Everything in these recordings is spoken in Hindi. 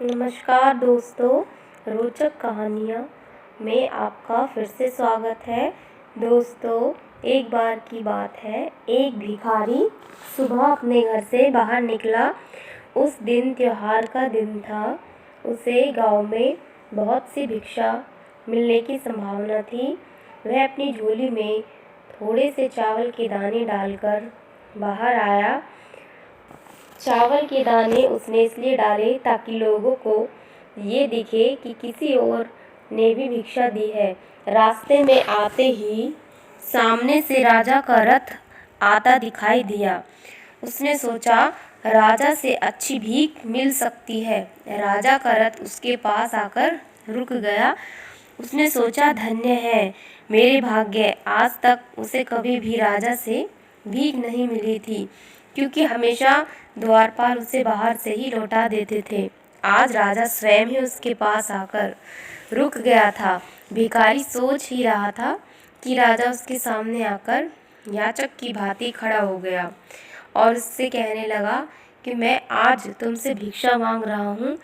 नमस्कार दोस्तों, रोचक कहानियाँ में आपका फिर से स्वागत है। दोस्तों, एक बार की बात है, एक भिखारी सुबह अपने घर से बाहर निकला। उस दिन त्योहार का दिन था। उसे गांव में बहुत सी भिक्षा मिलने की संभावना थी। वह अपनी झोली में थोड़े से चावल के दाने डालकर बाहर आया। चावल के दाने उसने इसलिए डाले ताकि लोगों को ये दिखे कि किसी और ने भी भिक्षा दी है। रास्ते में आते ही सामने से राजा का रथ आता दिखाई दिया। उसने सोचा, राजा से अच्छी भीख मिल सकती है। राजा का रथ उसके पास आकर रुक गया। उसने सोचा, धन्य है मेरे भाग्य, आज तक उसे कभी भी राजा से भीख नहीं मिली थी, क्योंकि हमेशा द्वारपाल उसे बाहर से ही लौटा देते थे। आज राजा स्वयं ही उसके पास आकर रुक गया था। भिखारी सोच ही रहा था कि राजा उसके सामने आकर याचक की भांति खड़ा हो गया और उससे कहने लगा कि मैं आज तुमसे भिक्षा मांग रहा हूँ।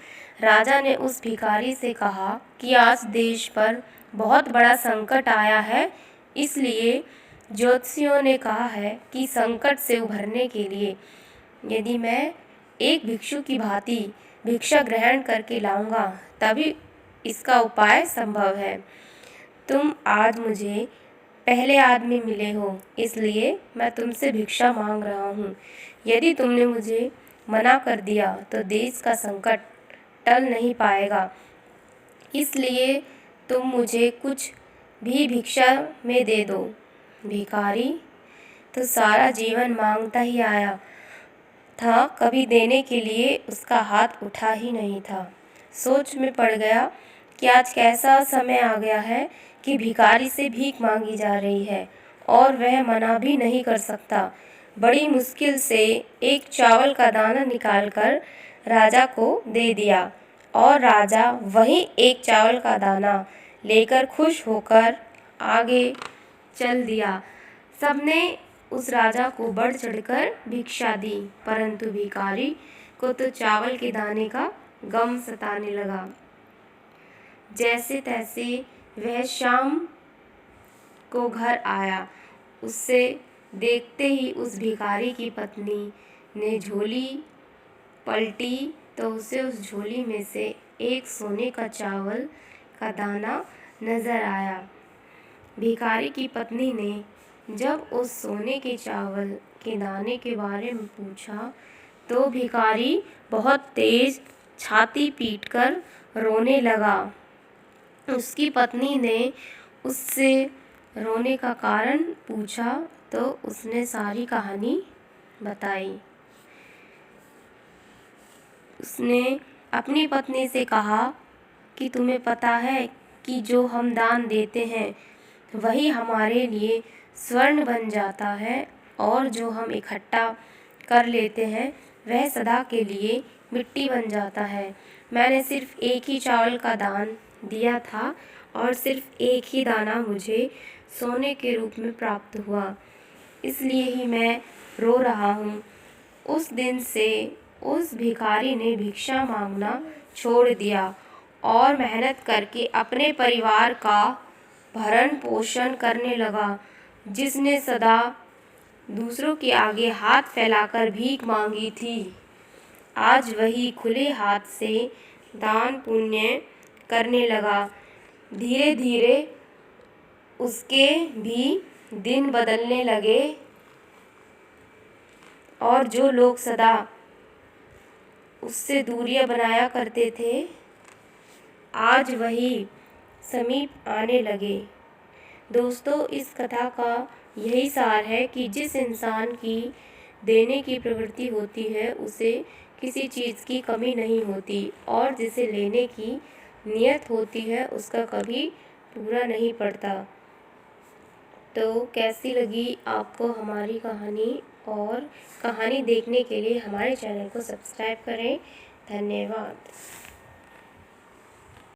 राजा ने उस भिखारी से कहा कि आज देश पर बहुत बड़ा संकट आया है, इसलिए ज्योतिषियों ने कहा है कि संकट से उभरने के लिए यदि मैं एक भिक्षु की भांति भिक्षा ग्रहण करके लाऊंगा, तभी इसका उपाय संभव है। तुम आज मुझे पहले आदमी मिले हो, इसलिए मैं तुमसे भिक्षा मांग रहा हूँ। यदि तुमने मुझे मना कर दिया तो देश का संकट टल नहीं पाएगा, इसलिए तुम मुझे कुछ भी भिक्षा में दे दो। भिखारी तो सारा जीवन मांगता ही आया था, कभी देने के लिए उसका हाथ उठा ही नहीं था। सोच में पड़ गया कि आज कैसा समय आ गया है कि भिखारी से भीख मांगी जा रही है और वह मना भी नहीं कर सकता। बड़ी मुश्किल से एक चावल का दाना निकालकर राजा को दे दिया और राजा वही एक चावल का दाना लेकर खुश होकर आगे चल दिया। सबने उस राजा को बढ़ चढ़कर भिक्षा दी, परंतु भिखारी को तो चावल के दाने का गम सताने लगा। जैसे तैसे वह शाम को घर आया। उससे देखते ही उस भिखारी की पत्नी ने झोली पलटी तो उसे उस झोली में से एक सोने का चावल का दाना नजर आया। भिखारी की पत्नी ने जब उस सोने के चावल के दाने के बारे में पूछा तो भिखारी बहुत तेज छाती पीटकर रोने लगा। उसकी पत्नी ने उससे रोने का कारण पूछा तो उसने सारी कहानी बताई। उसने अपनी पत्नी से कहा कि तुम्हें पता है कि जो हम दान देते हैं वही हमारे लिए स्वर्ण बन जाता है, और जो हम इकट्ठा कर लेते हैं वह सदा के लिए मिट्टी बन जाता है। मैंने सिर्फ एक ही चावल का दान दिया था और सिर्फ एक ही दाना मुझे सोने के रूप में प्राप्त हुआ, इसलिए ही मैं रो रहा हूँ। उस दिन से उस भिखारी ने भिक्षा मांगना छोड़ दिया और मेहनत करके अपने परिवार का भरण पोषण करने लगा। जिसने सदा दूसरों के आगे हाथ फैलाकर भीख मांगी थी, आज वही खुले हाथ से दान पुण्य करने लगा। धीरे धीरे उसके भी दिन बदलने लगे और जो लोग सदा उससे दूरियां बनाया करते थे, आज वही समीप आने लगे। दोस्तों, इस कथा का यही सार है कि जिस इंसान की देने की प्रवृत्ति होती है उसे किसी चीज़ की कमी नहीं होती, और जिसे लेने की नियत होती है उसका कभी पूरा नहीं पड़ता। तो कैसी लगी आपको हमारी कहानी, और कहानी देखने के लिए हमारे चैनल को सब्सक्राइब करें। धन्यवाद।